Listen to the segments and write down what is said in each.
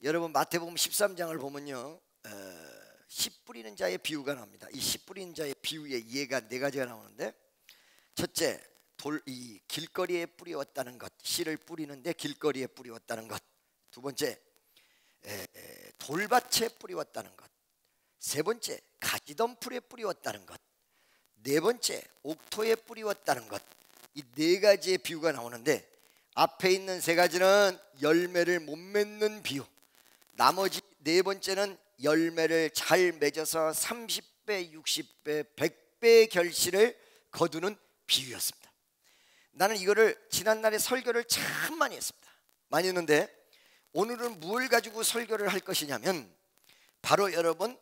여러분 마태복음 13장을 보면요, 씨 뿌리는 자의 비유가 나옵니다. 이 씨 뿌리는 자의 비유의 이해가 네 가지가 나오는데, 첫째, 이 길거리에 뿌리웠다는 것, 씨를 뿌리는데 길거리에 뿌리웠다는 것. 두 번째, 돌밭에 뿌리웠다는 것. 세 번째, 가지덤불에 뿌리웠다는 것. 네 번째, 옥토에 뿌리웠다는 것. 이 네 가지의 비유가 나오는데, 앞에 있는 세 가지는 열매를 못 맺는 비유, 나머지 네 번째는 열매를 잘 맺어서 30배, 60배, 100배의 결실을 거두는 비유였습니다. 나는 이거를 지난날에 설교를 참 많이 했습니다. 많이 했는데 오늘은 뭘 가지고 설교를 할 것이냐면, 바로 여러분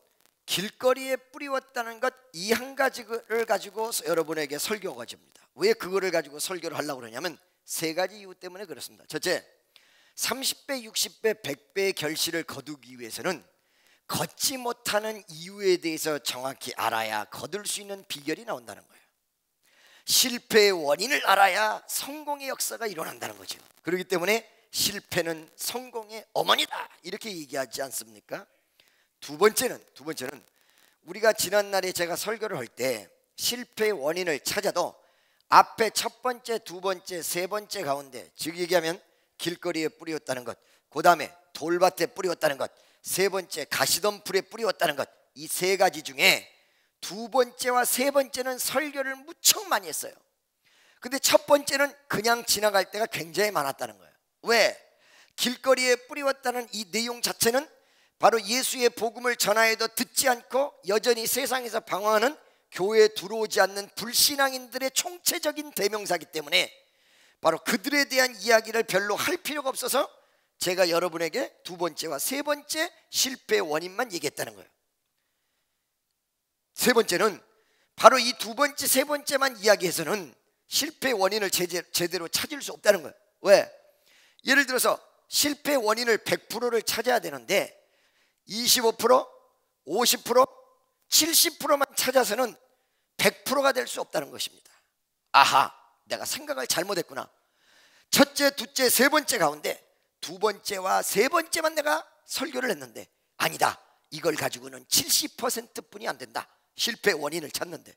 길거리에 뿌리웠다는 것, 이 한 가지를 가지고 여러분에게 설교가 집니다. 왜 그거를 가지고 설교를 하려고 그러냐면 세 가지 이유 때문에 그렇습니다. 첫째, 30배, 60배, 100배의 결실을 거두기 위해서는 걷지 못하는 이유에 대해서 정확히 알아야 거둘 수 있는 비결이 나온다는 거예요. 실패의 원인을 알아야 성공의 역사가 일어난다는 거죠. 그렇기 때문에 실패는 성공의 어머니다, 이렇게 얘기하지 않습니까? 두 번째는 우리가 지난날에 제가 설교를 할 때 실패의 원인을 찾아도 앞에 첫 번째, 두 번째, 세 번째 가운데, 즉 얘기하면 길거리에 뿌리웠다는 것, 그 다음에 돌밭에 뿌리웠다는 것, 세 번째 가시덤불에 뿌리웠다는 것, 이 세 가지 중에 두 번째와 세 번째는 설교를 무척 많이 했어요. 근데 첫 번째는 그냥 지나갈 때가 굉장히 많았다는 거예요. 왜? 길거리에 뿌리웠다는 이 내용 자체는 바로 예수의 복음을 전하여도 듣지 않고 여전히 세상에서 방황하는, 교회에 들어오지 않는 불신앙인들의 총체적인 대명사이기 때문에 바로 그들에 대한 이야기를 별로 할 필요가 없어서 제가 여러분에게 두 번째와 세 번째 실패의 원인만 얘기했다는 거예요. 세 번째는 바로 이 두 번째, 세 번째만 이야기해서는 실패의 원인을 제대로 찾을 수 없다는 거예요. 왜? 예를 들어서 실패의 원인을 100%를 찾아야 되는데 25%, 50%, 70%만 찾아서는 100%가 될 수 없다는 것입니다. 아하, 내가 생각을 잘못했구나. 첫째, 둘째, 세 번째 가운데 두 번째와 세 번째만 내가 설교를 했는데, 아니다, 이걸 가지고는 70%뿐이 안 된다. 실패의 원인을 찾는데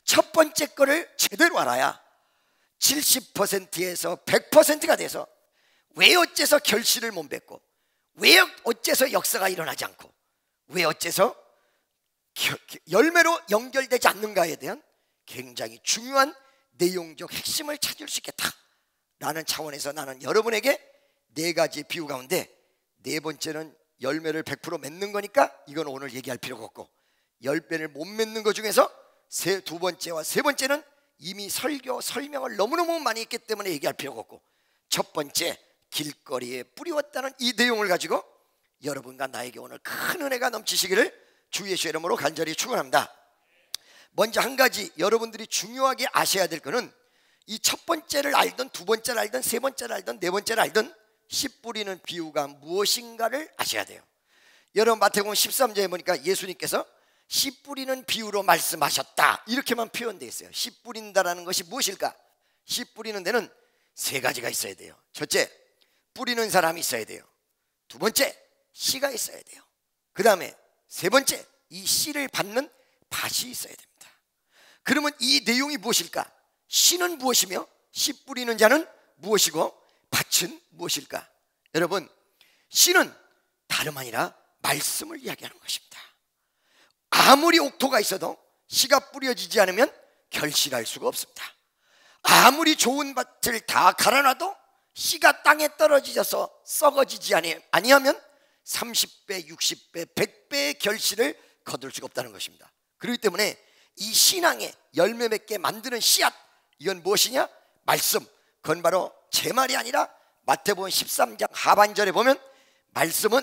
첫 번째 거를 제대로 알아야 70%에서 100%가 돼서 왜 어째서 결실을 못 맺고, 왜 어째서 역사가 일어나지 않고, 왜 어째서 열매로 연결되지 않는가에 대한 굉장히 중요한 내용적 핵심을 찾을 수 있겠다라는 차원에서 나는 여러분에게 네 가지 비유 가운데 네 번째는 열매를 100% 맺는 거니까 이건 오늘 얘기할 필요가 없고, 열매를 못 맺는 것 중에서 두 번째와 세 번째는 이미 설명을 너무너무 많이 했기 때문에 얘기할 필요가 없고, 첫 번째 길거리에 뿌리웠다는 이 내용을 가지고 여러분과 나에게 오늘 큰 은혜가 넘치시기를 주 예수의 이름으로 간절히 축원합니다. 먼저 한 가지 여러분들이 중요하게 아셔야 될 것은, 이 첫 번째를 알든 두 번째를 알든 세 번째를 알든 네 번째를 알든 씨 뿌리는 비유가 무엇인가를 아셔야 돼요. 여러분 마태복음 13장에 보니까 예수님께서 씨 뿌리는 비유로 말씀하셨다, 이렇게만 표현되어 있어요. 씨 뿌린다라는 것이 무엇일까? 씨 뿌리는 데는 세 가지가 있어야 돼요. 첫째, 뿌리는 사람이 있어야 돼요. 두 번째, 씨가 있어야 돼요. 그 다음에 세 번째, 이 씨를 받는 밭이 있어야 됩니다. 그러면 이 내용이 무엇일까? 씨는 무엇이며 씨 뿌리는 자는 무엇이고 밭은 무엇일까? 여러분, 씨는 다름 아니라 말씀을 이야기하는 것입니다. 아무리 옥토가 있어도 씨가 뿌려지지 않으면 결실할 수가 없습니다. 아무리 좋은 밭을 다 갈아놔도 씨가 땅에 떨어져서 썩어지지 아니하면 30배, 60배, 100배의 결실을 거둘 수가 없다는 것입니다. 그렇기 때문에 이 신앙의 열매 맺게 만드는 씨앗, 이건 무엇이냐? 말씀. 그건 바로 제 말이 아니라 마태복음 13장 하반절에 보면 말씀은,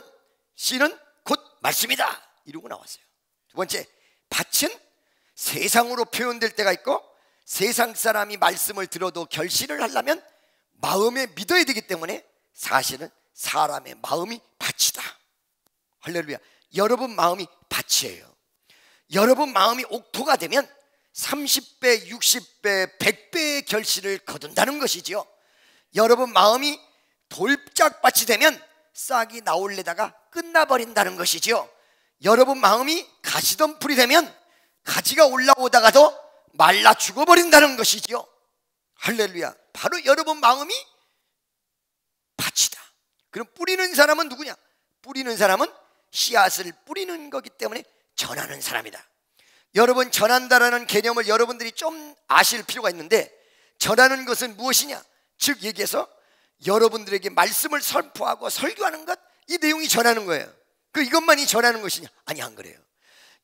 씨는 곧 말씀이다, 이러고 나왔어요. 두 번째, 밭은 세상으로 표현될 때가 있고, 세상 사람이 말씀을 들어도 결실을 하려면 마음에 믿어야 되기 때문에 사실은 사람의 마음이 밭이다. 할렐루야. 여러분 마음이 밭이에요. 여러분 마음이 옥토가 되면 30배, 60배, 100배의 결실을 거둔다는 것이지요. 여러분 마음이 돌짝밭이 되면 싹이 나올래다가 끝나버린다는 것이죠. 여러분 마음이 가시던 풀이 되면 가지가 올라오다가도 말라 죽어버린다는 것이죠. 할렐루야. 바로 여러분 마음이 밭이다. 그럼 뿌리는 사람은 누구냐? 뿌리는 사람은 씨앗을 뿌리는 거기 때문에 전하는 사람이다. 여러분, 전한다라는 개념을 여러분들이 좀 아실 필요가 있는데, 전하는 것은 무엇이냐? 즉 얘기해서 여러분들에게 말씀을 선포하고 설교하는 것, 이 내용이 전하는 거예요. 이것만이 전하는 것이냐? 아니, 안 그래요.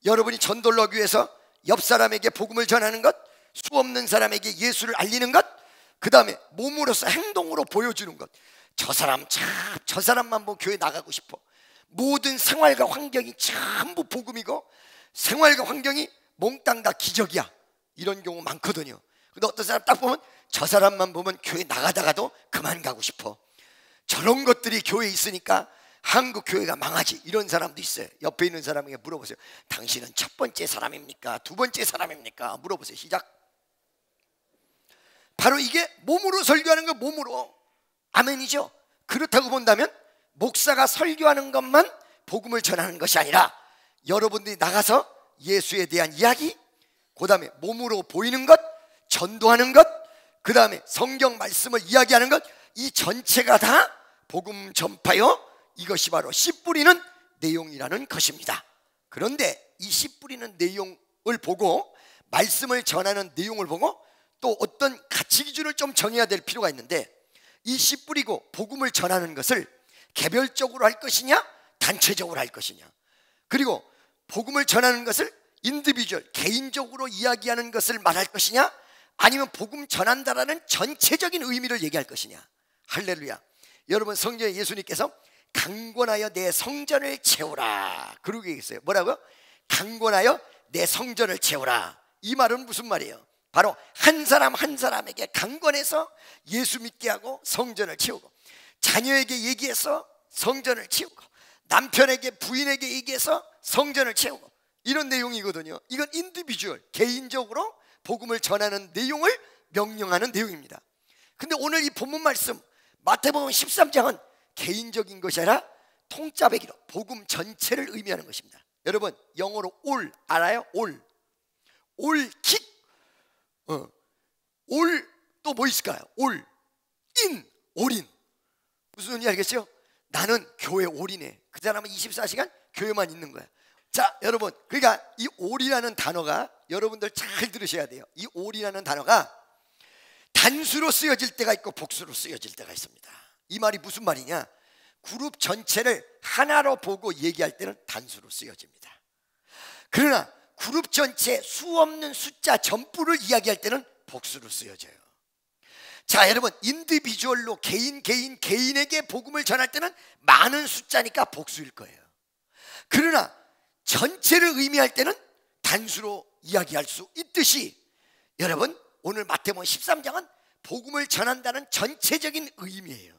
여러분이 전도를 하기 위해서 옆 사람에게 복음을 전하는 것, 수 없는 사람에게 예수를 알리는 것, 그 다음에 몸으로서 행동으로 보여주는 것. 저 사람 참, 저 사람만 보면 교회 나가고 싶어. 모든 생활과 환경이 전부 복음이고 생활과 환경이 몽땅 다 기적이야. 이런 경우 많거든요. 근데 어떤 사람 딱 보면 저 사람만 보면 교회 나가다가도 그만 가고 싶어. 저런 것들이 교회에 있으니까 한국 교회가 망하지. 이런 사람도 있어요. 옆에 있는 사람에게 물어보세요. 당신은 첫 번째 사람입니까? 두 번째 사람입니까? 물어보세요. 시작. 바로 이게 몸으로 설교하는 거, 몸으로. 아멘이죠. 그렇다고 본다면 목사가 설교하는 것만 복음을 전하는 것이 아니라 여러분들이 나가서 예수에 대한 이야기, 그 다음에 몸으로 보이는 것, 전도하는 것, 그 다음에 성경 말씀을 이야기하는 것, 이 전체가 다 복음 전파요, 이것이 바로 씨 뿌리는 내용이라는 것입니다. 그런데 이 씨 뿌리는 내용을 보고, 말씀을 전하는 내용을 보고 또 어떤 가치 기준을 좀 정해야 될 필요가 있는데, 이 씨 뿌리고 복음을 전하는 것을 개별적으로 할 것이냐, 단체적으로 할 것이냐, 그리고 복음을 전하는 것을 인디비주얼, 개인적으로 이야기하는 것을 말할 것이냐, 아니면 복음 전한다라는 전체적인 의미를 얘기할 것이냐. 할렐루야. 여러분, 성경에 예수님께서 강권하여 내 성전을 채우라 그러고 얘기했어요. 뭐라고요? 강권하여 내 성전을 채우라. 이 말은 무슨 말이에요? 바로 한 사람 한 사람에게 강권해서 예수 믿게 하고 성전을 채우고, 자녀에게 얘기해서 성전을 채우고, 남편에게 부인에게 얘기해서 성전을 채우고, 이런 내용이거든요. 이건 인디비주얼, 개인적으로 복음을 전하는 내용을 명령하는 내용입니다. 근데 오늘 이 본문 말씀 마태복음 13장은 개인적인 것이 아니라 통짜배기로 복음 전체를 의미하는 것입니다. 여러분, 영어로 all 알아요? all 킥, all 또 뭐 있을까요? all in, 올인. 무슨 소리인지 알겠죠? 나는 교회 올인해. 그 사람은 24시간 교회만 있는 거야. 자, 여러분, 그러니까 이 올이라는 단어가 여러분들 잘 들으셔야 돼요. 이 올이라는 단어가 단수로 쓰여질 때가 있고 복수로 쓰여질 때가 있습니다. 이 말이 무슨 말이냐? 그룹 전체를 하나로 보고 얘기할 때는 단수로 쓰여집니다. 그러나 그룹 전체 수 없는 숫자 전부를 이야기할 때는 복수로 쓰여져요. 자, 여러분, 인디비주얼로 개인에게 복음을 전할 때는 많은 숫자니까 복수일 거예요. 그러나 전체를 의미할 때는 단수로 이야기할 수 있듯이, 여러분, 오늘 마태복음 13장은 복음을 전한다는 전체적인 의미예요.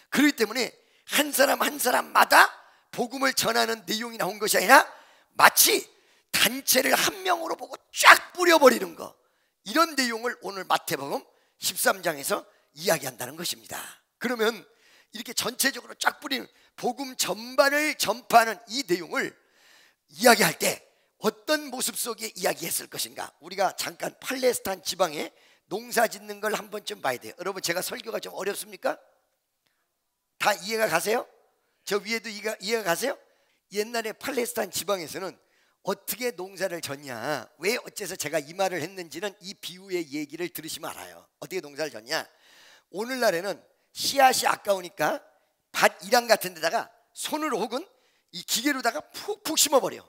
그렇기 때문에 한 사람 한 사람마다 복음을 전하는 내용이 나온 것이 아니라 마치 단체를 한 명으로 보고 쫙 뿌려버리는 거, 이런 내용을 오늘 마태복음 13장에서 이야기한다는 것입니다. 그러면 이렇게 전체적으로 쫙 뿌리는 복음 전반을 전파하는 이 내용을 이야기할 때 어떤 모습 속에 이야기했을 것인가? 우리가 잠깐 팔레스타인 지방에 농사 짓는 걸 한 번쯤 봐야 돼요. 여러분, 제가 설교가 좀 어렵습니까? 다 이해가 가세요? 저 위에도 이해가 가세요? 옛날에 팔레스타인 지방에서는 어떻게 농사를 졌냐, 왜 어째서 제가 이 말을 했는지는 이 비유의 얘기를 들으시면 알아요. 어떻게 농사를 졌냐? 오늘날에는 씨앗이 아까우니까 밭 일양 같은 데다가 손으로 혹은 이 기계로다가 푹푹 심어버려.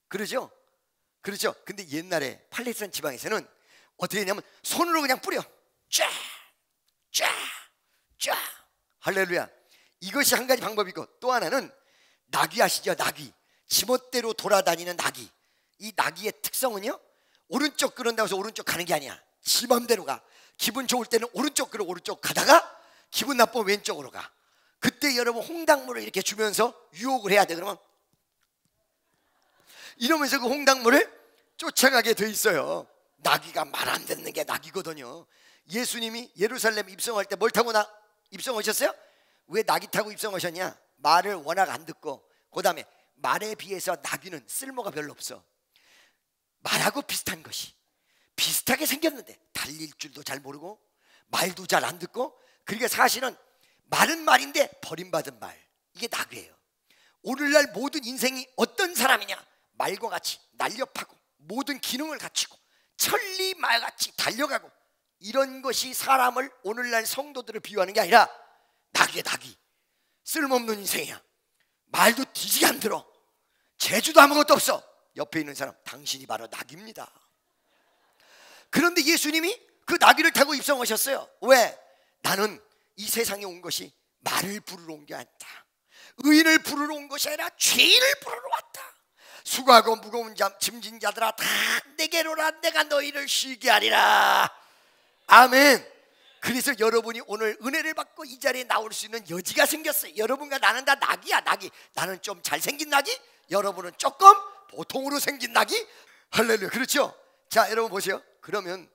그러죠? 그렇죠? 근데 옛날에 팔레스타인 지방에서는 어떻게 했냐면 손으로 그냥 뿌려. 쫙 할렐루야. 이것이 한 가지 방법이고, 또 하나는 나귀 아시죠? 나귀, 지멋대로 돌아다니는 나귀. 이 나귀의 특성은요, 오른쪽 그런다고 해서 오른쪽 가는 게 아니야. 지 맘대로 가. 기분 좋을 때는 오른쪽 그러 오른쪽 가다가 기분 나쁘면 왼쪽으로 가. 그때 여러분 홍당무를 이렇게 주면서 유혹을 해야 돼. 그러면 이러면서 그 홍당무를 쫓아가게 돼 있어요. 나귀가 말 안 듣는 게 나귀거든요. 예수님이 예루살렘 입성할 때 뭘 타고 입성하셨어요? 왜 나귀 타고 입성하셨냐? 말을 워낙 안 듣고, 그 다음에 말에 비해서 나귀는 쓸모가 별로 없어. 말하고 비슷한 것이, 비슷하게 생겼는데 달릴 줄도 잘 모르고 말도 잘 안 듣고, 그러니까 사실은 말은 말인데 버림받은 말, 이게 나귀예요. 오늘날 모든 인생이 어떤 사람이냐? 말과 같이 날렵하고 모든 기능을 갖추고 천리말같이 달려가고, 이런 것이 사람을, 오늘날 성도들을 비유하는 게 아니라 나귀야, 나귀. 쓸모없는 인생이야. 말도 뒤지게 안 들어. 재주도 아무것도 없어. 옆에 있는 사람, 당신이 바로 나귀입니다. 그런데 예수님이 그 나귀를 타고 입성하셨어요. 왜? 나는 이 세상에 온 것이 말을 부르러 온 게 아니다. 의인을 부르러 온 것이 아니라 죄인을 부르러 왔다. 수고하고 무거운 짐진 자들아 다 내게로 오라, 내가 너희를 쉬게 하리라. 아멘. 그래서 여러분이 오늘 은혜를 받고 이 자리에 나올 수 있는 여지가 생겼어요. 여러분과 나는 다 나귀야, 나귀. 나는 좀 잘생긴 나귀, 여러분은 조금 보통으로 생긴 나귀. 할렐루야. 그렇죠? 자, 여러분 보세요. 그러면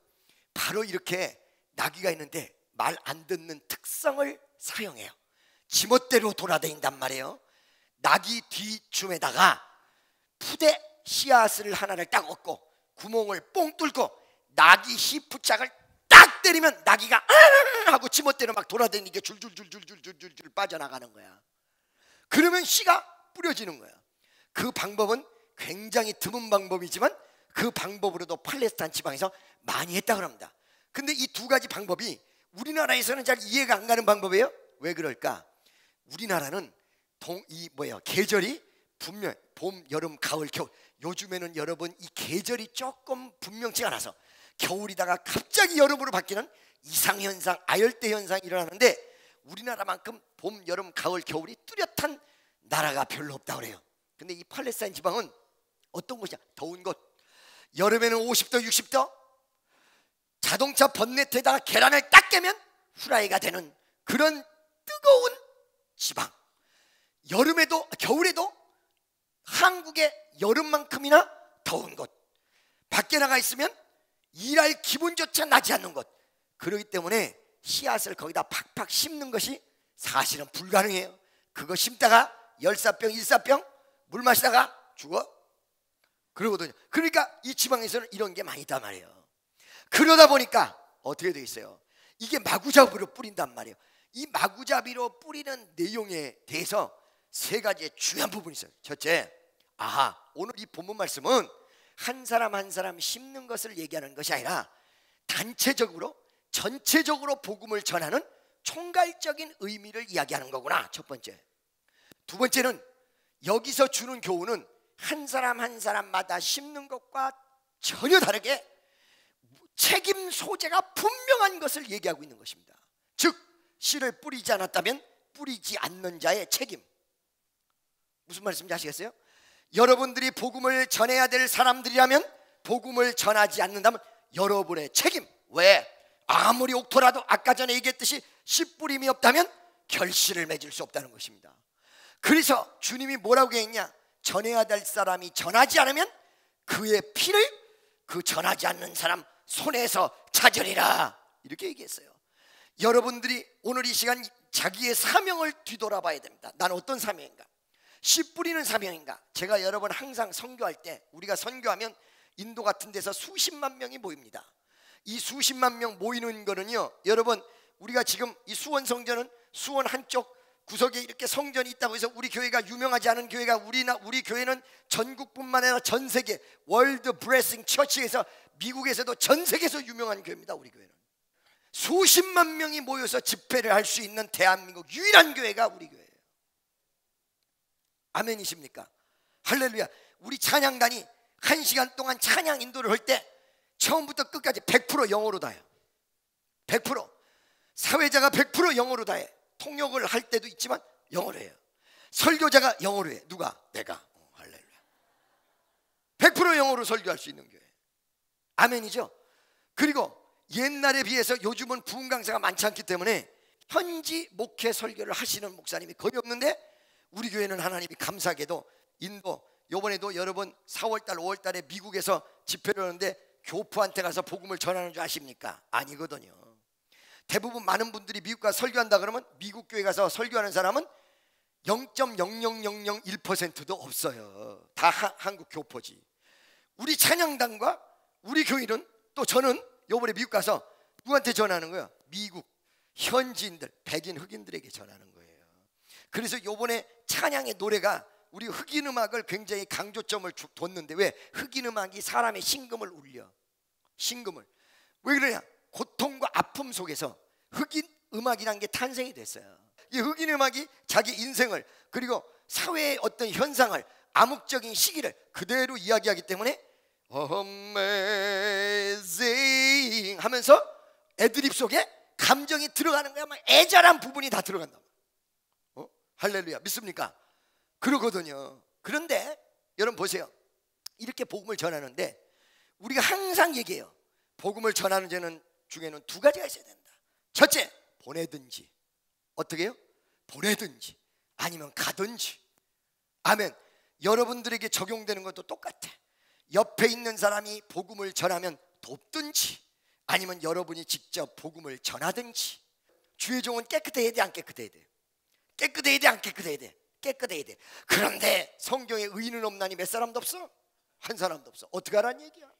바로 이렇게 나귀가 있는데 말 안 듣는 특성을 사용해요. 지멋대로 돌아다닌단 말이에요. 나귀 뒤춤에다가 푸대 씨앗을 하나를 딱 얻고 구멍을 뽕 뚫고 나귀 씨푸짝을 딱 때리면 나귀가 하고 지멋대로 막 돌아다니게 줄줄줄줄줄줄줄 빠져나가는 거야. 그러면 씨가 뿌려지는 거야. 그 방법은 굉장히 드문 방법이지만 그 방법으로도 팔레스타인 지방에서 많이 했다 그럽니다. 근데 이 두 가지 방법이 우리나라에서는 잘 이해가 안 가는 방법이에요. 왜 그럴까? 우리나라는 계절이 분명 봄, 여름, 가을, 겨울. 요즘에는 여러분 이 계절이 조금 분명치가 않아서 겨울이다가 갑자기 여름으로 바뀌는 이상현상, 아열대 현상이 일어나는데, 우리나라만큼 봄, 여름, 가을, 겨울이 뚜렷한 나라가 별로 없다 그래요. 근데 이 팔레스타인 지방은 어떤 곳이냐? 더운 곳. 여름에는 50도, 60도. 자동차 번네트에다가 계란을 딱 깨면 후라이가 되는 그런 뜨거운 지방. 여름에도, 겨울에도 한국의 여름만큼이나 더운 곳. 밖에 나가 있으면 일할 기분조차 나지 않는 것. 그렇기 때문에 씨앗을 거기다 팍팍 심는 것이 사실은 불가능해요. 그거 심다가 열사병, 일사병 물 마시다가 죽어. 그러거든요. 그러니까 이 지방에서는 이런 게 많이 있단 말이에요. 그러다 보니까 어떻게 돼 있어요? 이게 마구잡이로 뿌린단 말이에요. 이 마구잡이로 뿌리는 내용에 대해서 세 가지의 중요한 부분이 있어요. 첫째, 오늘 이 본문 말씀은 한 사람 한 사람 심는 것을 얘기하는 것이 아니라 단체적으로, 전체적으로 복음을 전하는 총괄적인 의미를 이야기하는 거구나. 첫 번째. 두 번째는 여기서 주는 교훈은 한 사람 한 사람마다 심는 것과 전혀 다르게 책임 소재가 분명한 것을 얘기하고 있는 것입니다. 즉, 씨를 뿌리지 않았다면 뿌리지 않는 자의 책임. 무슨 말씀인지 아시겠어요? 여러분들이 복음을 전해야 될 사람들이라면, 복음을 전하지 않는다면 여러분의 책임. 왜? 아무리 옥토라도 아까 전에 얘기했듯이 씨 뿌림이 없다면 결실을 맺을 수 없다는 것입니다. 그래서 주님이 뭐라고 했냐? 전해야 될 사람이 전하지 않으면 그의 피를 그 전하지 않는 사람 손에서 찾으리라, 이렇게 얘기했어요. 여러분들이 오늘 이 시간 자기의 사명을 뒤돌아봐야 됩니다. 난 어떤 사명인가? 씨 뿌리는 사명인가? 제가 여러분 항상 선교할 때, 우리가 선교하면 인도 같은 데서 수십만 명이 모입니다. 이 수십만 명 모이는 거는요, 여러분 우리가 지금 이 수원 성전은 수원 한쪽 구석에 이렇게 성전이 있다고 해서 우리 교회가 유명하지 않은 교회가, 우리 교회는 전국뿐만 아니라 전 세계 월드 브레싱 처치에서, 미국에서도 전 세계에서 유명한 교회입니다. 우리 교회는 수십만 명이 모여서 집회를 할 수 있는 대한민국 유일한 교회가 우리 교회예요. 아멘이십니까? 할렐루야. 우리 찬양단이 1시간 동안 찬양 인도를 할 때 처음부터 끝까지 100% 영어로 다 해요. 100%. 사회자가 100% 영어로 다 해. 통역을 할 때도 있지만 영어로 해요. 설교자가 영어로 해. 누가? 내가. 할렐루야. 100% 영어로 설교할 수 있는 교회. 아멘이죠? 그리고 옛날에 비해서 요즘은 부흥 강사가 많지 않기 때문에 현지 목회 설교를 하시는 목사님이 거의 없는데, 우리 교회는 하나님이 감사하게도 인도, 요번에도 여러분 4월달 5월달에 미국에서 집회를 하는데 교포한테 가서 복음을 전하는 줄 아십니까? 아니거든요. 대부분 많은 분들이 미국 가서 설교한다 그러면, 미국 교회 가서 설교하는 사람은 0.00001%도 없어요. 다 한국 교포지. 우리 찬양단과 우리 교인은, 또 저는 요번에 미국 가서 누구한테 전하는 거예요? 미국 현지인들, 백인 흑인들에게 전하는 거예요. 그래서 요번에 찬양의 노래가 우리 흑인 음악을 굉장히 강조점을 뒀는데, 왜? 흑인 음악이 사람의 심금을 울려. 심금을. 왜 그러냐? 고통과 아픔 속에서 흑인 음악이란 게 탄생이 됐어요. 이 흑인 음악이 자기 인생을, 그리고 사회의 어떤 현상을, 암묵적인 시기를 그대로 이야기하기 때문에 Amazing 하면서 애드립 속에 감정이 들어가는 거야. 막 애절한 부분이 다 들어간다. 할렐루야. 믿습니까? 그러거든요. 그런데 여러분 보세요. 이렇게 복음을 전하는데 우리가 항상 얘기해요. 복음을 전하는 중에는 두 가지가 있어야 된다. 첫째, 보내든지. 어떻게 해요? 보내든지 아니면 가든지. 아멘. 여러분들에게 적용되는 것도 똑같아. 옆에 있는 사람이 복음을 전하면 돕든지 아니면 여러분이 직접 복음을 전하든지. 주의 종은 깨끗해야 돼, 안 깨끗해야 돼? 깨끗해야 돼, 안 깨끗해야 돼? 깨끗해야 돼. 그런데 성경에 의인은 없나니 몇 사람도 없어? 한 사람도 없어. 어떻게 하라는 얘기야?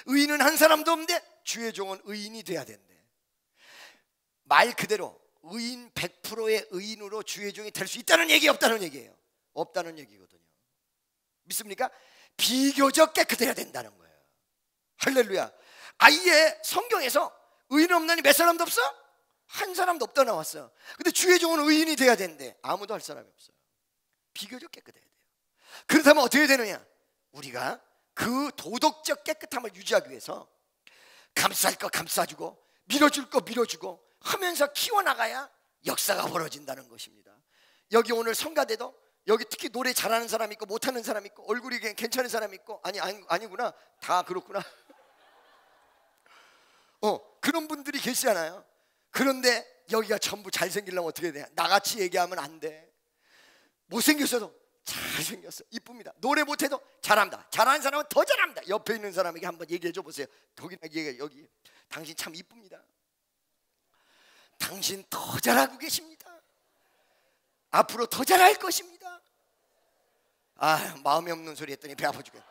의인은 한 사람도 없는데 주의 종은 의인이 돼야 된대. 말 그대로 의인 100%의 의인으로 주의 종이 될 수 있다는 얘기, 없다는 얘기예요? 없다는 얘기거든요. 믿습니까? 비교적 깨끗해야 된다는 거예요. 할렐루야. 아예 성경에서 의인 없나니 몇 사람도 없어? 한 사람도 없다 나왔어요. 근데 주의 종은 의인이 돼야 되는데 아무도 할 사람이 없어요. 비교적 깨끗해야 돼요. 그렇다면 어떻게 되느냐? 우리가 그 도덕적 깨끗함을 유지하기 위해서 감쌀 거 감싸주고 밀어줄 거 밀어주고 하면서 키워나가야 역사가 벌어진다는 것입니다. 여기 오늘 성가대도 여기 특히 노래 잘하는 사람 있고 못하는 사람 있고 얼굴이 괜찮은 사람 있고 아니구나, 다 그렇구나. 그런 분들이 계시잖아요. 그런데 여기가 전부 잘생기려면 어떻게 돼요? 나같이 얘기하면 안 돼. 못생겼어도 잘생겼어, 이쁩니다. 노래 못해도 잘한다. 잘하는 사람은 더 잘합니다. 옆에 있는 사람에게 한번 얘기해 줘 보세요. 여기 당신 참 이쁩니다. 당신 더 잘하고 계십니다. 앞으로 더 잘할 것입니다. 마음이 없는 소리 했더니 배 아파 죽겠네.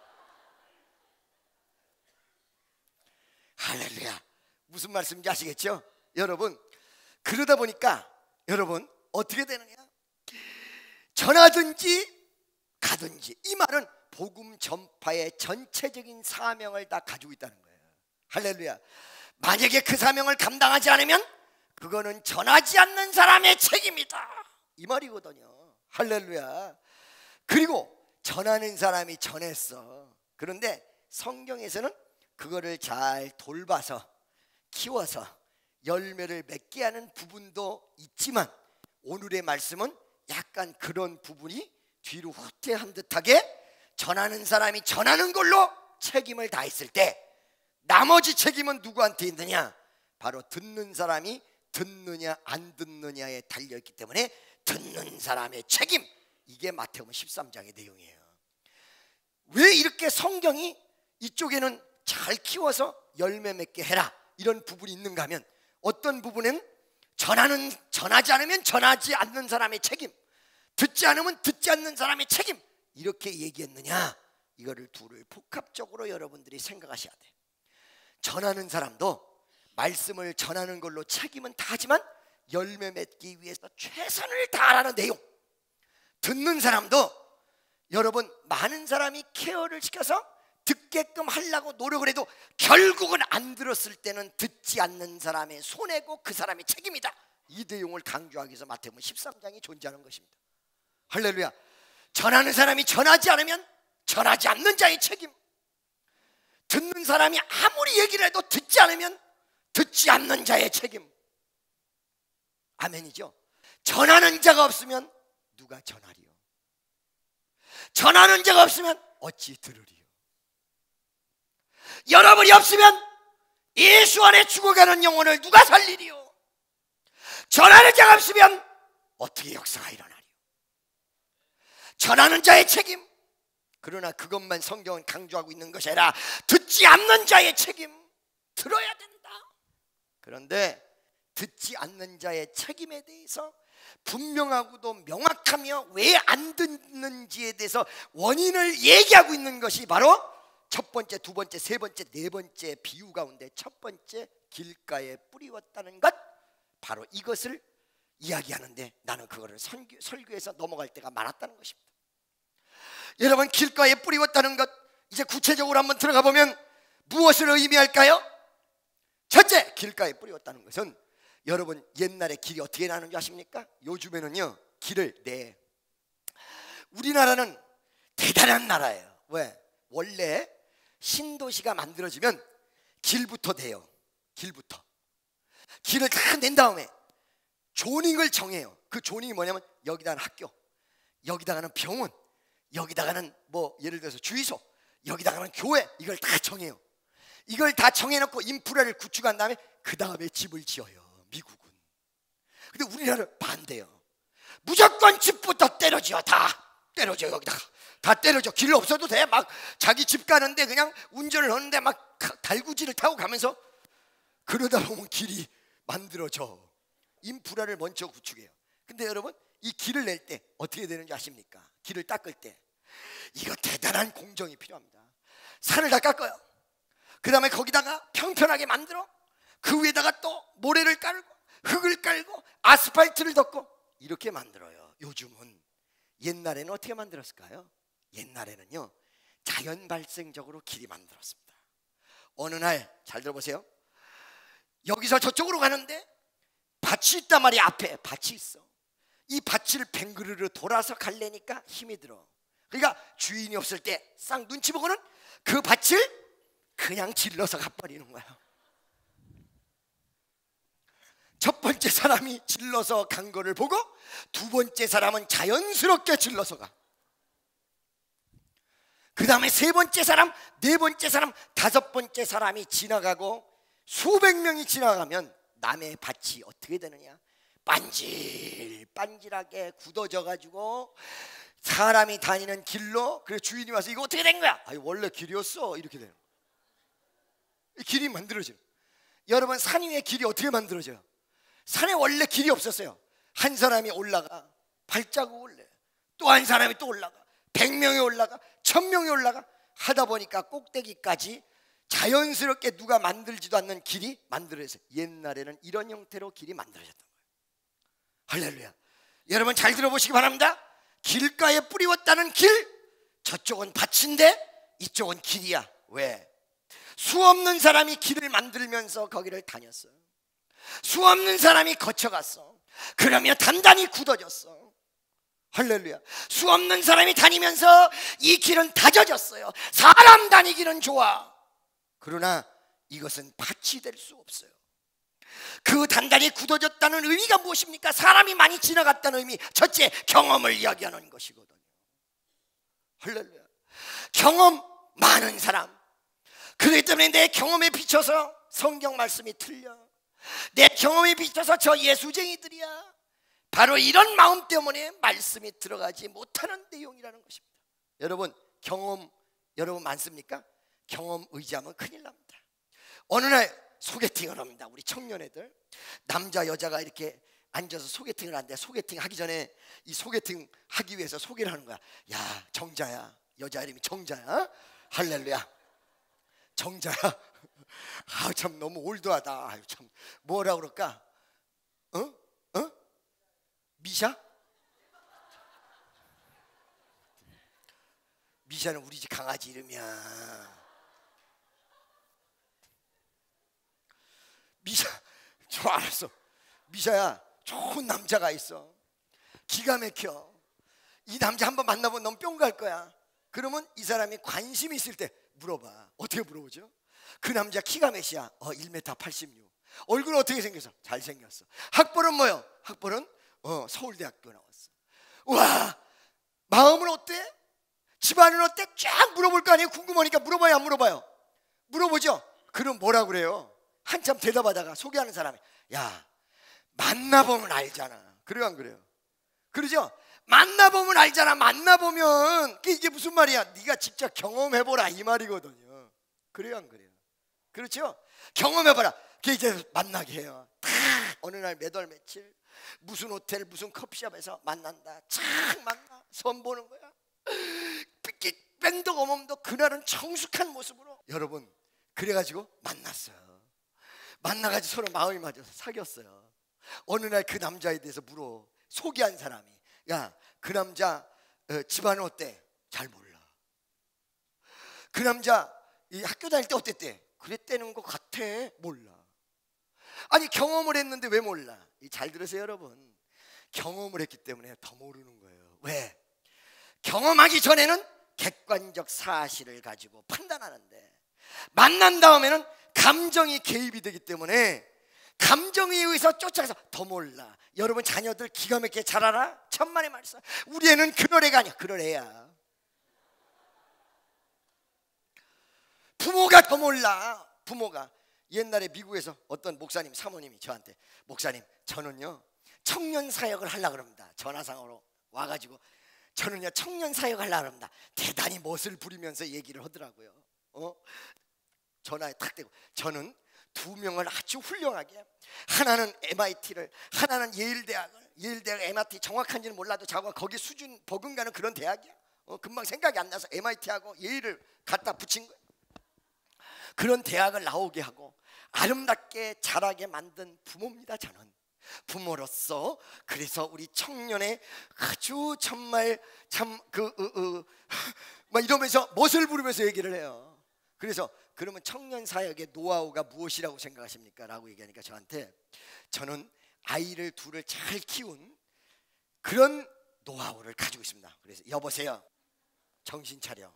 할렐루야. 무슨 말씀인지 아시겠죠? 여러분, 그러다 보니까 여러분 어떻게 되느냐? 전하든지 가든지. 이 말은 복음 전파의 전체적인 사명을 다 가지고 있다는 거예요. 할렐루야. 만약에 그 사명을 감당하지 않으면 그거는 전하지 않는 사람의 책임이다, 이 말이거든요. 할렐루야. 그리고 전하는 사람이 전했어. 그런데 성경에서는 그거를 잘 돌봐서 키워서 열매를 맺게 하는 부분도 있지만, 오늘의 말씀은 약간 그런 부분이 뒤로 후퇴한 듯하게 전하는 사람이 전하는 걸로 책임을 다했을 때 나머지 책임은 누구한테 있느냐? 바로 듣는 사람이 듣느냐 안 듣느냐에 달려있기 때문에 듣는 사람의 책임, 이게 마태복음 13장의 내용이에요. 왜 이렇게 성경이 이쪽에는 잘 키워서 열매 맺게 해라 이런 부분이 있는가 하면, 어떤 부분은 전하지 않으면 전하지 않는 사람의 책임, 듣지 않으면 듣지 않는 사람의 책임, 이렇게 얘기했느냐? 이거를 둘을 복합적으로 여러분들이 생각하셔야 돼. 전하는 사람도 말씀을 전하는 걸로 책임은 다하지만 열매 맺기 위해서 최선을 다하라는 내용. 듣는 사람도 여러분 많은 사람이 케어를 시켜서 듣게끔 하려고 노력을 해도 결국은 안 들었을 때는 듣지 않는 사람의 손해고 그 사람의 책임이다. 이 내용을 강조하기 위해서 마태복음 13장이 존재하는 것입니다. 할렐루야. 전하는 사람이 전하지 않으면 전하지 않는 자의 책임, 듣는 사람이 아무리 얘기를 해도 듣지 않으면 듣지 않는 자의 책임. 아멘이죠. 전하는 자가 없으면 누가 전하리요? 전하는 자가 없으면 어찌 들으리요? 여러분이 없으면 예수 안에 죽어가는 영혼을 누가 살리리요? 전하는 자가 없으면 어떻게 역사가 일어나리요? 전하는 자의 책임. 그러나 그것만 성경은 강조하고 있는 것이 아니라 듣지 않는 자의 책임, 들어야 된다. 그런데 듣지 않는 자의 책임에 대해서 분명하고도 명확하며 왜 안 듣는지에 대해서 원인을 얘기하고 있는 것이 바로 첫 번째, 두 번째, 세 번째, 네 번째 비유 가운데 첫 번째 길가에 뿌리웠다는 것, 바로 이것을 이야기하는데 나는 그거를 설교에서 넘어갈 때가 많았다는 것입니다. 여러분, 길가에 뿌리웠다는 것, 이제 구체적으로 한번 들어가 보면 무엇을 의미할까요? 첫째, 길가에 뿌리웠다는 것은, 여러분 옛날에 길이 어떻게 나는지 아십니까? 요즘에는요 길을 우리나라는 대단한 나라예요. 왜? 원래 신도시가 만들어지면 길부터 돼요. 길을 다 낸 다음에 조닝을 정해요. 그 조닝이 뭐냐면 여기다가는 학교, 여기다가는 병원, 여기다가는 뭐 예를 들어서 주유소, 여기다가는 교회, 이걸 다 정해요. 이걸 다 정해놓고 인프라를 구축한 다음에 그 다음에 집을 지어요, 미국은. 근데 우리나라는 반대요. 무조건 집부터 때려지어. 다 때려져. 여기다가 다 때려져. 길 없어도 돼. 막 자기 집 가는데 그냥 운전을 하는데 막 달구지를 타고 가면서, 그러다 보면 길이 만들어져. 인프라를 먼저 구축해요. 근데 여러분, 이 길을 낼 때 어떻게 되는지 아십니까? 길을 닦을 때 이거 대단한 공정이 필요합니다. 산을 다 깎아요. 그 다음에 거기다가 평평하게 만들어 그 위에다가 또 모래를 깔고 흙을 깔고 아스팔트를 덮고 이렇게 만들어요. 요즘은. 옛날에는 어떻게 만들었을까요? 옛날에는요 자연 발생적으로 길이 만들었습니다. 어느 날 잘 들어보세요. 여기서 저쪽으로 가는데 밭이 있단 말이야. 앞에 밭이 있어. 이 밭을 뱅그르르 돌아서 갈래니까 힘이 들어. 그러니까 주인이 없을 때 싹 눈치 보고는 그 밭을 그냥 질러서 가버리는 거야. 첫 번째 사람이 질러서 간 거를 보고 두 번째 사람은 자연스럽게 질러서 가. 그 다음에 세 번째 사람, 네 번째 사람, 다섯 번째 사람이 지나가고 수백 명이 지나가면 남의 밭이 어떻게 되느냐? 반질반질하게 굳어져 가지고 사람이 다니는 길로, 그래 주인이 와서 이거 어떻게 된 거야? 아니 원래 길이었어. 이렇게 돼요. 길이 만들어져요. 여러분, 산 위에 길이 어떻게 만들어져요? 산에 원래 길이 없었어요. 한 사람이 올라가 발자국을 내, 또 한 사람이 또 올라가, 100명이 올라가, 1000명이 올라가 하다 보니까 꼭대기까지 자연스럽게 누가 만들지도 않는 길이 만들어졌어요. 옛날에는 이런 형태로 길이 만들어졌던 거예요. 할렐루야. 여러분 잘 들어보시기 바랍니다. 길가에 뿌리웠다는 길, 저쪽은 밭인데 이쪽은 길이야. 왜? 수 없는 사람이 길을 만들면서 거기를 다녔어요. 수 없는 사람이 거쳐갔어. 그러며 단단히 굳어졌어. 할렐루야. 수 없는 사람이 다니면서 이 길은 다져졌어요. 사람 다니기는 좋아. 그러나 이것은 밭이 될 수 없어요. 그 단단히 굳어졌다는 의미가 무엇입니까? 사람이 많이 지나갔다는 의미. 첫째, 경험을 이야기하는 것이거든요. 할렐루야. 경험 많은 사람. 그렇기 때문에 내 경험에 비춰서 성경 말씀이 틀려. 내 경험에 비춰서 저 예수쟁이들이야. 바로 이런 마음 때문에 말씀이 들어가지 못하는 내용이라는 것입니다. 여러분, 경험 여러분 많습니까? 경험 의지하면 큰일 납니다. 어느 날 소개팅을 합니다. 우리 청년애들, 남자 여자가 이렇게 앉아서 소개팅을 하는데, 소개팅 하기 전에 이 소개팅 하기 위해서 소개를 하는 거야. 야, 정자야. 여자 이름이 정자야. 할렐루야. 정자야. 아, 참 너무 올드하다. 아유, 참 뭐라 그럴까? 미샤? 미샤는 우리 집 강아지 이름이야. 미샤, 저 알았어. 미샤야, 좋은 남자가 있어. 기가 막혀. 이 남자 한번 만나보면 넌 뿅 갈 거야. 그러면 이 사람이 관심이 있을 때 물어봐. 어떻게 물어보죠? 그 남자 키가 몇이야? 1m 86. 얼굴 어떻게 생겼어? 잘생겼어. 학벌은 뭐요? 학벌은 서울대학교 나왔어. 와, 마음은 어때? 집안은 어때? 쫙 물어볼 거 아니에요? 궁금하니까 물어봐요, 안 물어봐요? 물어보죠. 그럼 뭐라 그래요? 한참 대답하다가 소개하는 사람이, 야, 만나보면 알잖아. 그래요, 안 그래요? 그러죠? 만나보면 알잖아. 만나보면 이게 무슨 말이야? 네가 직접 경험해보라 이 말이거든요. 그래요, 안 그래요? 그렇죠? 경험해봐라. 그게 이제 만나게 해요. 다 어느 날 몇 월 며칠 무슨 호텔 무슨 커피숍에서 만난다. 착 만나 선 보는 거야. 뺑도 어멈도 그날은 청숙한 모습으로 여러분 그래가지고 만났어요. 만나가지고 서로 마음이 맞아서 사귀었어요. 어느 날 그 남자에 대해서 물어. 소개한 사람이 야, 그 남자 집안은 어때? 잘 몰라. 그 남자 이 학교 다닐 때 어땠대? 그랬다는 것 같아. 몰라. 아니 경험을 했는데 왜 몰라? 잘 들으세요 여러분. 경험을 했기 때문에 더 모르는 거예요. 왜? 경험하기 전에는 객관적 사실을 가지고 판단하는데 만난 다음에는 감정이 개입이 되기 때문에 감정에 의해서 쫓아가서 더 몰라. 여러분 자녀들 기가 막히게 잘 알아? 천만의 말씀. 우리 애는 그럴 애가 아니야. 그럴 애야. 부모가 더 몰라. 부모가 옛날에 미국에서 어떤 목사님 사모님이 저한테 목사님 저는요 청년 사역을 하려고 합니다. 전화상으로 와가지고 저는요 청년 사역을 하려고 합니다. 대단히 멋을 부리면서 얘기를 하더라고요. 전화에 탁 대고 저는 두 명을 아주 훌륭하게 하나는 MIT를 하나는 예일대학 MIT 정확한지는 몰라도 자기가 거기 수준 버금가는 그런 대학이야. 금방 생각이 안 나서 MIT하고 예일을 갖다 붙인 거야. 그런 대학을 나오게 하고 아름답게 자라게 만든 부모입니다. 저는 부모로서 그래서 우리 청년의 아주 정말 참 막 이러면서 멋을 부르면서 얘기를 해요. 그래서 그러면 청년 사역의 노하우가 무엇이라고 생각하십니까? 라고 얘기하니까 저한테 저는 아이를 둘을 잘 키운 그런 노하우를 가지고 있습니다. 그래서 여보세요 정신 차려.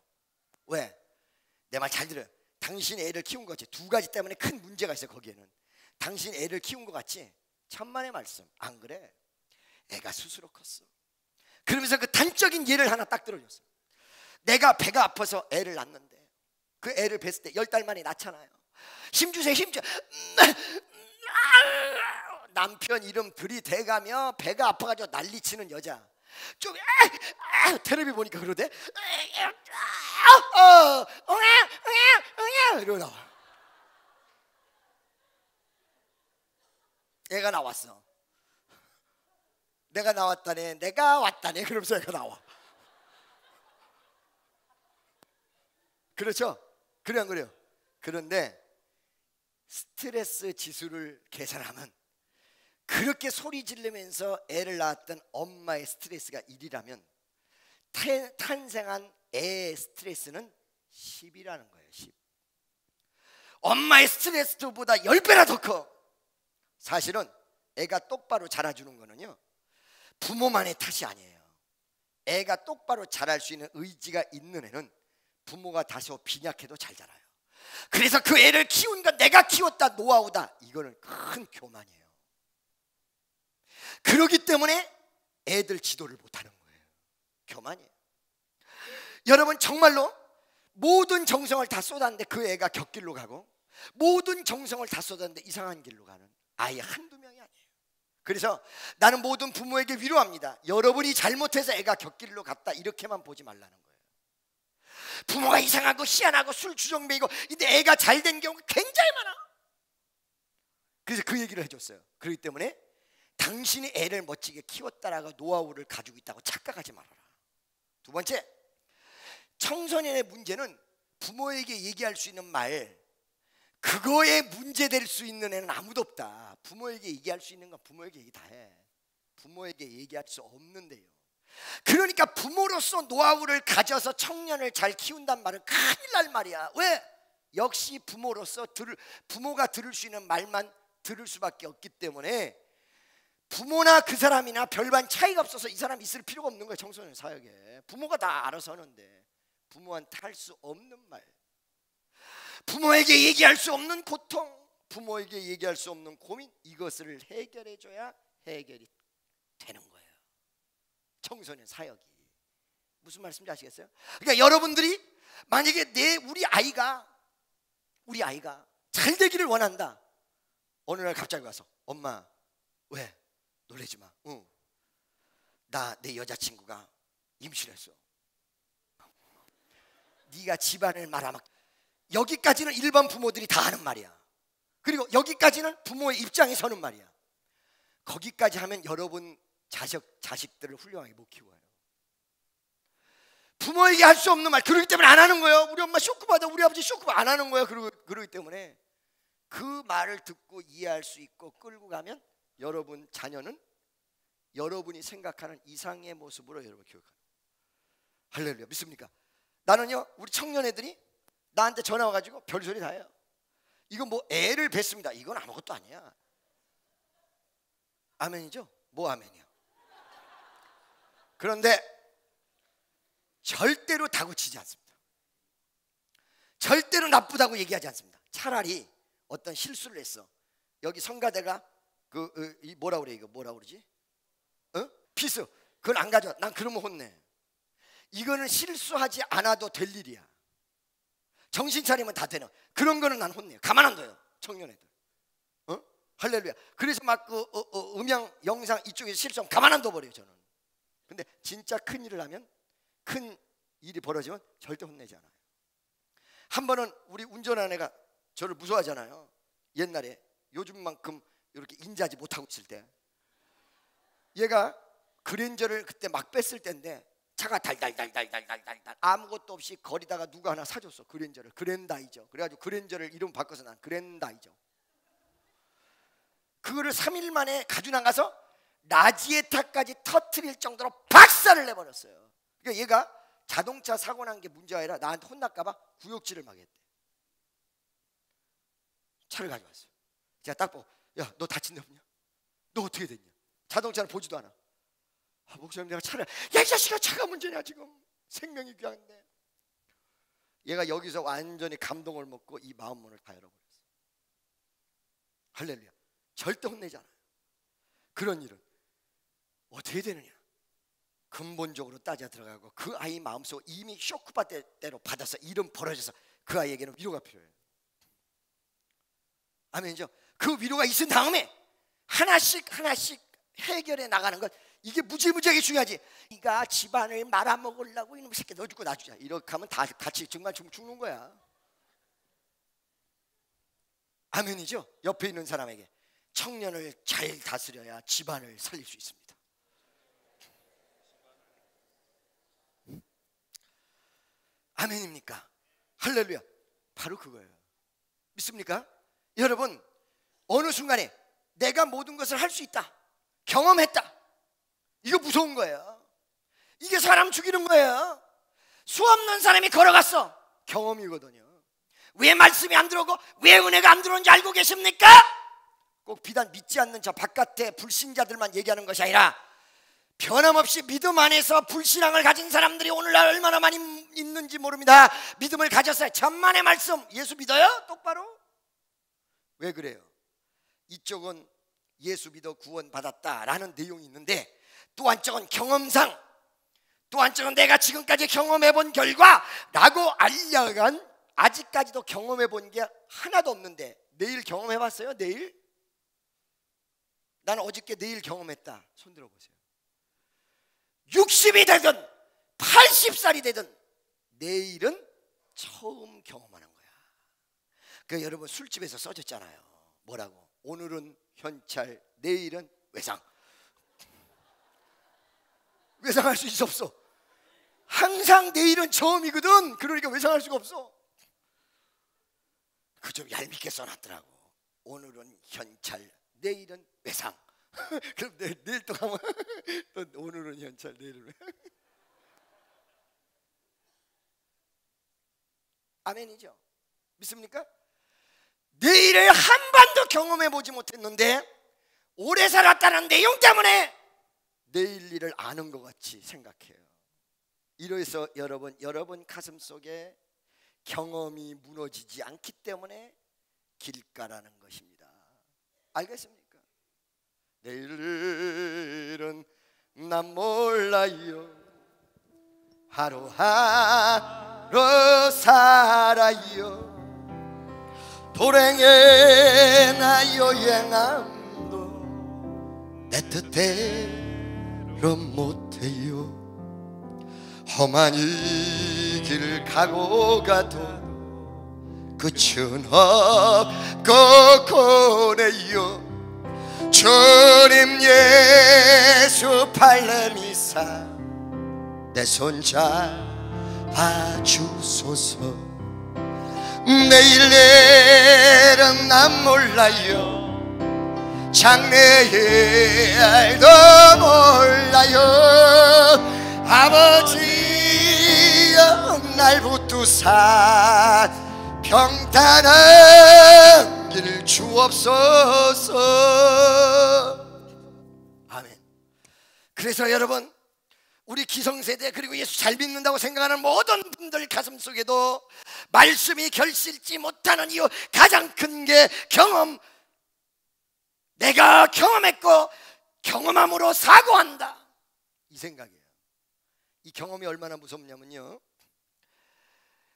왜? 내 말 잘 들어요. 당신 애를 키운 거지. 두 가지 때문에 큰 문제가 있어요. 거기에는 당신 애를 키운 거 같지? 천만의 말씀. 안 그래? 애가 스스로 컸어. 그러면서 그 단적인 예를 하나 딱 들어줬어. 내가 배가 아파서 애를 낳는데 그 애를 뵀을 때 10달 만에 낳잖아요. 힘주세요 힘줘. 남편 이름 들이대가며 배가 아파가지고 난리치는 여자 좀 텔레비 보니까 그러대. 이러고 나와. 애가 나왔어. 내가 나왔다네 내가 왔다네 그러면서 애가 나와. 그렇죠? 그래 안 그래요? 그런데 스트레스 지수를 계산하면 그렇게 소리 지르면서 애를 낳았던 엄마의 스트레스가 1이라면 탄생한 애의 스트레스는 10이라는 거예요. 10. 엄마의 스트레스보다 10배나 더 커. 사실은 애가 똑바로 자라주는 거는요 부모만의 탓이 아니에요. 애가 똑바로 자랄 수 있는 의지가 있는 애는 부모가 다소 빈약해도 잘 자라요. 그래서 그 애를 키운 건 내가 키웠다 노하우다. 이거는 큰 교만이에요. 그렇기 때문에 애들 지도를 못하는 거예요. 교만이에요. 여러분 정말로 모든 정성을 다 쏟았는데 그 애가 곁길로 가고 모든 정성을 다 쏟았는데 이상한 길로 가는 아이 한두 명이 아니에요. 그래서 나는 모든 부모에게 위로합니다. 여러분이 잘못해서 애가 곁길로 갔다 이렇게만 보지 말라는 거예요. 부모가 이상하고 희한하고 술 주정뱅이고 근데 애가 잘된 경우가 굉장히 많아. 그래서 그 얘기를 해줬어요. 그렇기 때문에 당신이 애를 멋지게 키웠다라고 노하우를 가지고 있다고 착각하지 말아라. 두 번째, 청소년의 문제는 부모에게 얘기할 수 있는 말 그거에 문제될 수 있는 애는 아무도 없다. 부모에게 얘기할 수 있는 건 부모에게 얘기 다 해. 부모에게 얘기할 수 없는데요. 그러니까 부모로서 노하우를 가져서 청년을 잘 키운단 말은 큰일 날 말이야. 왜? 역시 부모로서 부모가 들을 수 있는 말만 들을 수밖에 없기 때문에 부모나 그 사람이나 별반 차이가 없어서 이 사람이 있을 필요가 없는 거야. 청소년 사역에 부모가 다 알아서 하는데 부모한테 할 수 없는 말, 부모에게 얘기할 수 없는 고통, 부모에게 얘기할 수 없는 고민, 이것을 해결해 줘야 해결이 되는 거예요. 청소년 사역이 무슨 말씀인지 아시겠어요? 그러니까 여러분들이 만약에 우리 아이가 잘 되기를 원한다. 어느 날 갑자기 와서 엄마 왜? 놀라지 마. 나 내 여자친구가 임신했어. 네가 집안을 말아먹. 여기까지는 일반 부모들이 다 하는 말이야. 그리고 여기까지는 부모의 입장에 서는 말이야. 거기까지 하면 여러분 자식들을 훌륭하게 못 키워요. 부모에게 할 수 없는 말, 그러기 때문에 안 하는 거예요. 우리 엄마 쇼크받아, 우리 아버지 쇼크받아, 안 하는 거예요. 그러기 때문에 그 말을 듣고 이해할 수 있고 끌고 가면 여러분 자녀는 여러분이 생각하는 이상의 모습으로 여러분 교육하는. 할렐루야. 믿습니까? 나는요, 우리 청년애들이 나한테 전화 와가지고 별소리 다 해요. 이거 뭐 애를 뱄습니다. 이건 아무것도 아니야. 아멘이죠? 뭐 아멘이야. 그런데 절대로 다구치지 않습니다. 절대로 나쁘다고 얘기하지 않습니다. 차라리 어떤 실수를 했어. 여기 성가대가 뭐라 그래, 이거 뭐라 그러지? 피스. 그걸 안 가져와. 난 그러면 혼내. 이거는 실수하지 않아도 될 일이야. 정신 차리면 다 되는 그런 거는 난 혼내요. 가만 안 둬요, 청년애들. 할렐루야. 그래서 막 음향 영상 이쪽에서 실수하면 가만 안 둬버려요, 저는. 근데 진짜 큰 일을 하면, 큰 일이 벌어지면 절대 혼내지 않아요. 한 번은 우리 운전하는 애가 저를 무서워하잖아요. 옛날에 요즘만큼 이렇게 인자하지 못하고 있을 때 얘가 그랜저를 그때 막 뺐을 때인데 차가 달달달달달달달 아무것도 없이 거리다가 누가 하나 사줬어. 그랜저를. 그랜다이저. 그래가지고 그랜저를 이름 바꿔서 난 그랜다이저. 그거를 3일 만에 가지고 나가서 라지에타까지 터트릴 정도로 박살을 내버렸어요. 그러니까 얘가 자동차 사고 난 게 문제가 아니라 나한테 혼날까봐 구역질을 막 했대. 차를 가져왔어요. 제가 딱 보고, 야, 너 다친 데 없냐? 너 어떻게 됐냐? 자동차는 보지도 않아. 목사님, 내가 차를, 야, 이 자식아, 차가 문제냐 지금. 생명이 귀한데. 얘가 여기서 완전히 감동을 먹고 이 마음문을 다 열어버렸어요. 할렐루야. 절대 혼내지 않아요. 그런 일은 어떻게 되느냐? 근본적으로 따져 들어가고 그 아이 마음속 이미 쇼크받대로 받아서 일은 벌어져서 그 아이에게는 위로가 필요해요. 아멘이죠? 그 위로가 있은 다음에 하나씩 해결해 나가는 것, 이게 무지무지하게 중요하지. 네가 집안을 말아먹으려고 이놈의 새끼 너 죽고 나 주자 이렇게 하면 다 같이 정말 죽는 거야. 아멘이죠? 옆에 있는 사람에게 청년을 잘 다스려야 집안을 살릴 수 있습니다. 아멘입니까? 할렐루야. 바로 그거예요. 믿습니까? 여러분, 어느 순간에 내가 모든 것을 할 수 있다, 경험했다, 이거 무서운 거예요. 이게 사람 죽이는 거예요. 수 없는 사람이 걸어갔어. 경험이거든요. 왜 말씀이 안 들어오고 왜 은혜가 안 들어오는지 알고 계십니까? 꼭 비단 믿지 않는 저 바깥에 불신자들만 얘기하는 것이 아니라 변함없이 믿음 안에서 불신앙을 가진 사람들이 오늘날 얼마나 많이 있는지 모릅니다. 믿음을 가졌어요. 천만의 말씀. 예수 믿어요? 똑바로? 왜 그래요? 이쪽은 예수 믿어 구원받았다라는 내용이 있는데 또 한쪽은 경험상, 또 한쪽은 내가 지금까지 경험해본 결과라고 알려간, 아직까지도 경험해본 게 하나도 없는데 내일 경험해봤어요? 내일? 나는 어저께 내일 경험했다. 손 들어보세요. 60이 되든 80살이 되든 내일은 처음 경험하는 거야. 그 여러분 술집에서 써졌잖아요. 뭐라고? 오늘은 현찰, 내일은 외상. 외상할 수 있어 없어? 항상 내일은 처음이거든. 그러니까 외상할 수가 없어. 그 좀 얄밉게 써놨더라고. 오늘은 현찰, 내일은 외상. 그럼 내일 또 가면 또 오늘은 현찰, 내일은 외상. 아멘이죠? 믿습니까? 내일을 한 번도 경험해 보지 못했는데 오래 살았다는 내용 때문에 내일 일을 아는 것 같이 생각해요. 이래서 여러분 가슴 속에 경험이 무너지지 않기 때문에 길가라는 것입니다. 알겠습니까? 내일은 난 몰라요. 하루하루 살아요. 불행해 나 여행함도 내 뜻대로 못해요. 험한 이 길 가고 가도 끝은 없고 고네요. 주님 예수 발레미사 내 손 잡아주소서. 내일은 난 몰라요. 장래의 알도 몰라요. 아버지여 날 붙드사 평탄한 길 주옵소서. 아멘. 그래서 여러분, 우리 기성세대 그리고 예수 잘 믿는다고 생각하는 모든 분들 가슴속에도 말씀이 결실지 못하는 이유 가장 큰 게 경험, 내가 경험했고 경험함으로 사고한다, 이 생각이에요. 이 경험이 얼마나 무섭냐면요,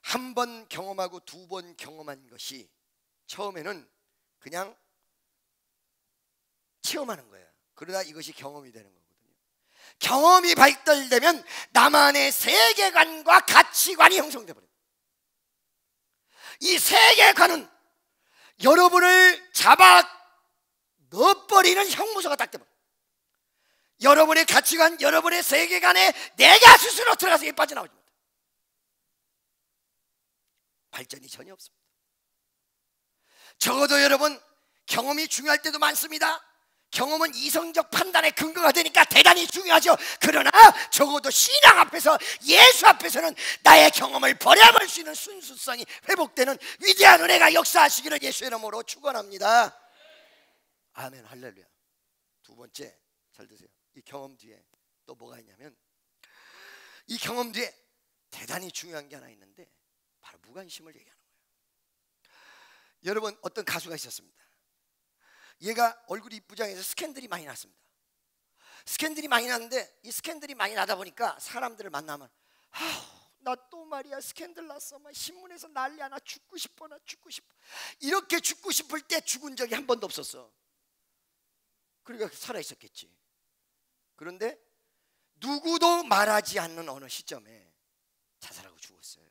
한 번 경험하고 두 번 경험한 것이 처음에는 그냥 체험하는 거예요. 그러다 이것이 경험이 되는 거거든요. 경험이 발달되면 나만의 세계관과 가치관이 형성돼 버려요. 이 세계관은 여러분을 잡아 넣어버리는 형무소가 딱 돼버려요. 여러분의 가치관, 여러분의 세계관에 내가 스스로 들어가서 빠져나오지 못해요. 발전이 전혀 없습니다. 적어도 여러분, 경험이 중요할 때도 많습니다. 경험은 이성적 판단의 근거가 되니까 대단히 중요하죠. 그러나 적어도 신앙 앞에서, 예수 앞에서는 나의 경험을 버려볼 수 있는 순수성이 회복되는 위대한 은혜가 역사하시기를 예수의 이름으로 축원합니다. 아멘, 할렐루야. 두 번째, 잘 드세요. 이 경험 뒤에 또 뭐가 있냐면, 이 경험 뒤에 대단히 중요한 게 하나 있는데 바로 무관심을 얘기하는 거예요. 여러분, 어떤 가수가 있었습니다. 얘가 얼굴이 이쁘장해서 스캔들이 많이 났습니다. 스캔들이 많이 났는데 이 스캔들이 많이 나다 보니까 사람들을 만나면 나 또 말이야 스캔들 났어, 막 신문에서 난리야, 나 죽고 싶어, 나 죽고 싶어. 이렇게 죽고 싶을 때 죽은 적이 한 번도 없었어. 그러니까 살아있었겠지. 그런데 누구도 말하지 않는 어느 시점에 자살하고 죽었어요.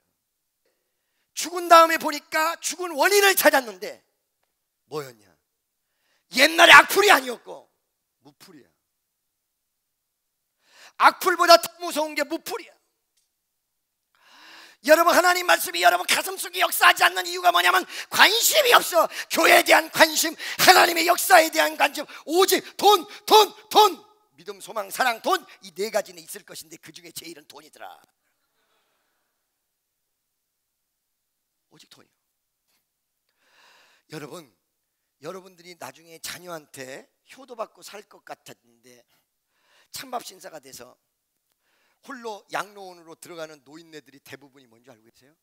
죽은 다음에 보니까 죽은 원인을 찾았는데 뭐였냐? 옛날에 악플이 아니었고 무플이야. 악플보다 더 무서운 게 무플이야. 여러분, 하나님 말씀이 여러분 가슴속에 역사하지 않는 이유가 뭐냐면 관심이 없어. 교회에 대한 관심, 하나님의 역사에 대한 관심, 오직 돈. 믿음, 소망, 사랑, 돈, 이 네 가지는 있을 것인데 그 중에 제일은 돈이더라. 오직 돈이요. 여러분들이 나중에 자녀한테 효도받고 살 것 같았는데 찬밥 신사가 돼서 홀로 양로원으로 들어가는 노인네들이 대부분이 뭔지 알고 계세요?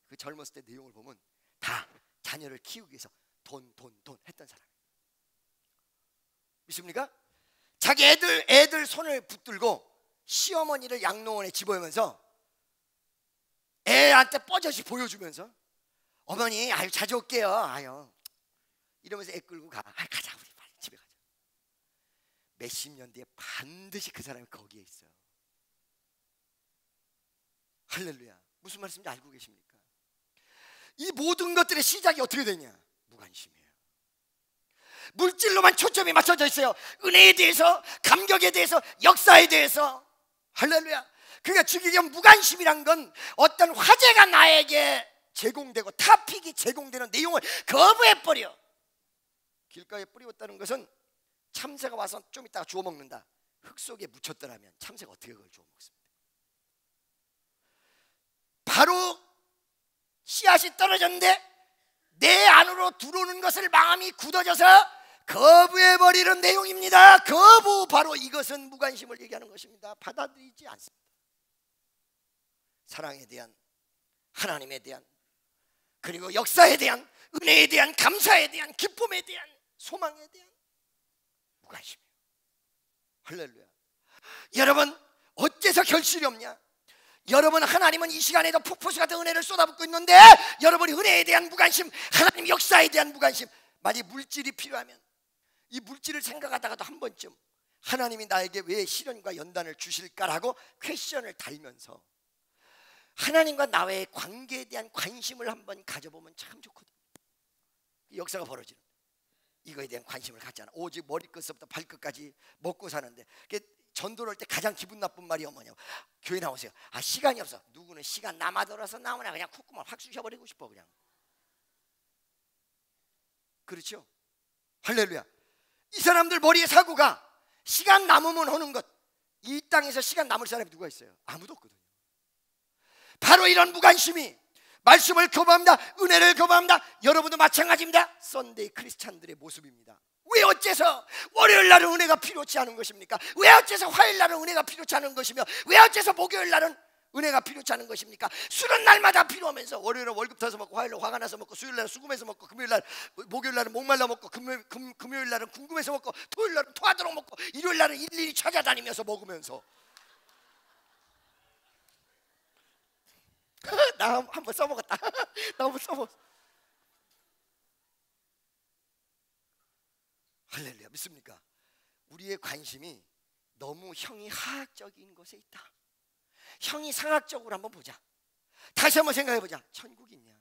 그 젊었을 때 내용을 보면 다 자녀를 키우기 위해서 돈 했던 사람. 믿습니까? 자기 애들 손을 붙들고 시어머니를 양로원에 집어오면서 애한테 뻐젓이 보여주면서 어머니 아유 자주 올게요 아유 이러면서 애 끌고 가자 우리 빨리 집에 가자. 몇십 년 뒤에 반드시 그 사람이 거기에 있어요. 할렐루야. 무슨 말씀인지 알고 계십니까? 이 모든 것들의 시작이 어떻게 되냐? 무관심이에요. 물질로만 초점이 맞춰져 있어요. 은혜에 대해서, 감격에 대해서, 역사에 대해서. 할렐루야. 그러니까 주기경 무관심이란 건 어떤 화제가 나에게 제공되고 타픽이 제공되는 내용을 거부해버려. 길가에 뿌리웠다는 것은 참새가 와서 좀 이따가 주워 먹는다. 흙 속에 묻혔더라면 참새가 어떻게 그걸 주워 먹습니까? 바로 씨앗이 떨어졌는데 내 안으로 들어오는 것을 마음이 굳어져서 거부해버리는 내용입니다. 거부, 바로 이것은 무관심을 얘기하는 것입니다. 받아들이지 않습니다. 사랑에 대한, 하나님에 대한, 그리고 역사에 대한, 은혜에 대한, 감사에 대한, 기쁨에 대한, 소망에 대한 무관심이에요. 할렐루야. 여러분, 어째서 결실이 없냐? 여러분, 하나님은 이 시간에도 폭포수 같은 은혜를 쏟아붓고 있는데 여러분이 은혜에 대한 무관심, 하나님 역사에 대한 무관심, 만약 물질이 필요하면 이 물질을 생각하다가도 한 번쯤 하나님이 나에게 왜 시련과 연단을 주실까라고 퀘션을 달면서 하나님과 나의 관계에 대한 관심을 한번 가져보면 참 좋거든. 역사가 벌어지는. 이거에 대한 관심을 갖잖아. 오직 머리끝부터 발끝까지 먹고 사는데, 전도를 할 때 가장 기분 나쁜 말이 뭐냐고, 교회 나오세요. 아, 시간이 없어. 누구는 시간 남아돌아서 나오나 그냥 콧구멍 확 쑤셔버리고 싶어 그냥. 그렇죠? 할렐루야. 이 사람들 머리에 사고가 시간 남으면 하는 것. 이 땅에서 시간 남을 사람이 누가 있어요? 아무도 없거든요. 바로 이런 무관심이 말씀을 거부합니다. 은혜를 거부합니다. 여러분도 마찬가지입니다. 썬데이 크리스찬들의 모습입니다. 왜 어째서 월요일 날은 은혜가 필요치 않은 것입니까? 왜 어째서 화요일 날은 은혜가 필요치 않은 것이며, 왜 어째서 목요일 날은 은혜가 필요치 않은 것입니까? 술은 날마다 필요하면서 월요일은 월급 타서 먹고, 화요일은 화가 나서 먹고, 수요일 날은 수금해서 먹고, 목요일 날은 목말라 먹고, 금요일 날은 궁금해서 먹고, 토요일 날은 토하도록 먹고, 일요일 날은 일일이 찾아다니면서 먹으면서. 나 한번 써먹었다. 나 한번 써먹었어. 할렐루야. 믿습니까? 우리의 관심이 너무 형이 하학적인 것에 있다. 형이 상학적으로 한번 보자. 다시 한번 생각해 보자. 천국이 있냐?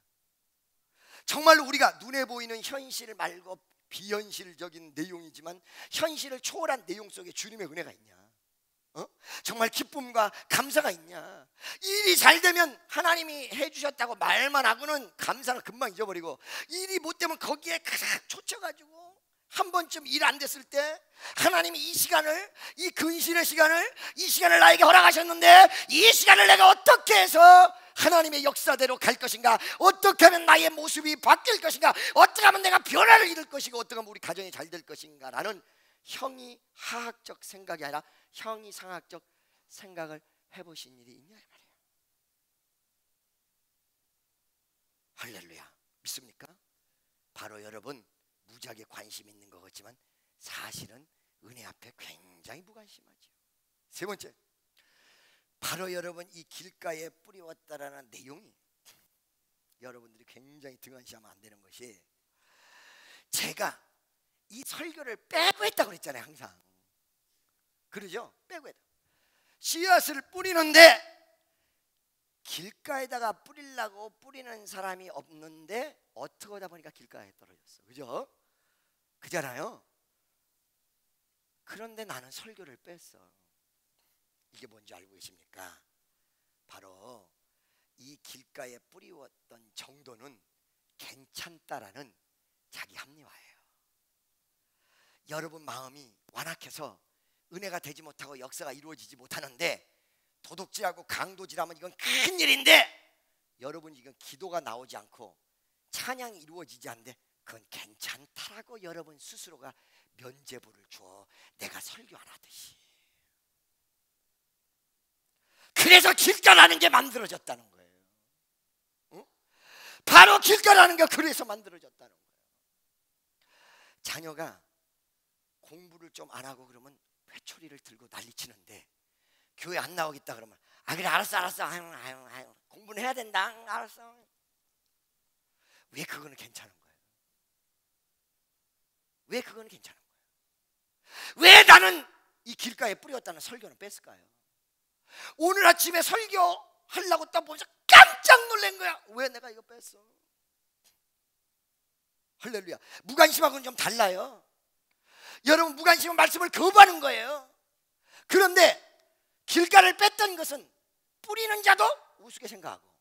정말로 우리가 눈에 보이는 현실 말고 비현실적인 내용이지만 현실을 초월한 내용 속에 주님의 은혜가 있냐? 정말 기쁨과 감사가 있냐? 일이 잘 되면 하나님이 해주셨다고 말만 하고는 감사는 금방 잊어버리고, 일이 못 되면 거기에 가득 쫓겨가지고 한 번쯤 일 안 됐을 때 하나님이 이 시간을, 이 근신의 시간을, 이 시간을 나에게 허락하셨는데 이 시간을 내가 어떻게 해서 하나님의 역사대로 갈 것인가, 어떻게 하면 나의 모습이 바뀔 것인가, 어떻게 하면 내가 변화를 이룰 것인가, 어떻게 하면 우리 가정이 잘 될 것인가 라는 형이 하학적 생각이 아니라 형이 상학적 생각을 해보신 일이 있냐 이 말이에요. 할렐루야. 믿습니까? 바로 여러분 무지하게 관심 있는 것 같지만 사실은 은혜 앞에 굉장히 무관심하죠. 세 번째, 바로 여러분 이 길가에 뿌리웠다라는 내용이 여러분들이 굉장히 등한시하면 안 되는 것이, 제가 이 설교를 빼고 했다고 그랬잖아요. 항상 그러죠? 빼고 했다. 씨앗을 뿌리는데 길가에다가 뿌리려고 뿌리는 사람이 없는데 어떻게 하다 보니까 길가에 떨어졌어. 그죠? 그잖아요. 그런데 나는 설교를 뺐어. 이게 뭔지 알고 계십니까? 바로 이 길가에 뿌리웠던 정도는 괜찮다라는 자기 합리화예요. 여러분 마음이 완악해서 은혜가 되지 못하고 역사가 이루어지지 못하는데, 도둑질하고 강도질하면 이건 큰일인데, 여러분 이건 기도가 나오지 않고 찬양이 이루어지지 않는데 그건 괜찮다라고 여러분 스스로가 면죄부를 줘. 내가 설교 안 하듯이. 그래서 길가라는 게 만들어졌다는 거예요. 응? 바로 길가라는 게 그래서 만들어졌다는 거예요. 자녀가 공부를 좀 안 하고 그러면 회초리를 들고 난리치는데, 교회 안 나오겠다 그러면 아 그래 알았어 아유, 공부는 해야 된다. 알았어. 왜 그거는 괜찮은 거예요? 왜 그거는 괜찮은 거예요? 왜 나는 이 길가에 뿌렸다는 설교는 뺐을까요? 오늘 아침에 설교하려고 딱 보면서 깜짝 놀란 거야. 왜 내가 이거 뺐어? 할렐루야. 무관심하고는 좀 달라요. 여러분 무관심은 말씀을 거부하는 거예요. 그런데 길가를 뺐던 것은 뿌리는 자도 우습게 생각하고,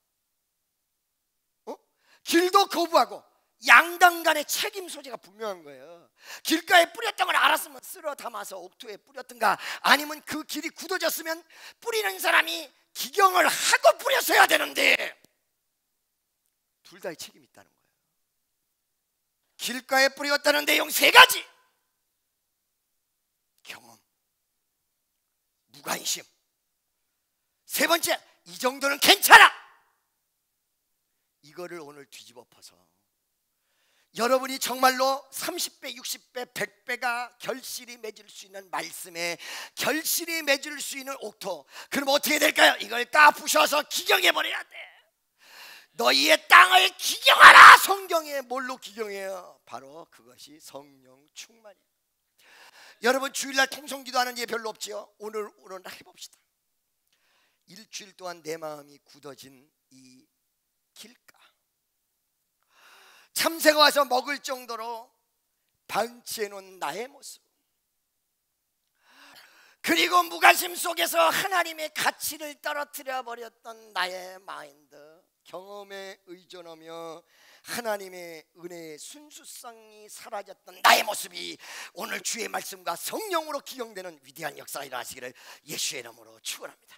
길도 거부하고 양당 간의 책임 소재가 분명한 거예요. 길가에 뿌렸던 걸 알았으면 쓸어 담아서 옥토에 뿌렸든가, 아니면 그 길이 굳어졌으면 뿌리는 사람이 기경을 하고 뿌렸어야 되는데, 둘 다의 책임이 있다는 거예요. 길가에 뿌렸다는 내용 세 가지: 경험, 무관심, 세 번째 이 정도는 괜찮아. 이거를 오늘 뒤집어 엎어서 여러분이 정말로 30배, 60배, 100배가 결실이 맺을 수 있는 말씀에 결실이 맺을 수 있는 옥토, 그럼 어떻게 될까요? 이걸 까부셔서 기경해버려야 돼. 너희의 땅을 기경하라. 성경에 뭘로 기경해요? 바로 그것이 성령 충만이에요. 여러분 주일날 통성기도 하는 게 별로 없지요. 오늘 해봅시다. 일주일 동안 내 마음이 굳어진 이 길가, 참새가 와서 먹을 정도로 방치해놓은 나의 모습, 그리고 무관심 속에서 하나님의 가치를 떨어뜨려 버렸던 나의 마인드, 경험에 의존하며 하나님의 은혜의 순수성이 사라졌던 나의 모습이 오늘 주의 말씀과 성령으로 기용되는 위대한 역사가 일어나시기를 예수의 이름으로 축원합니다.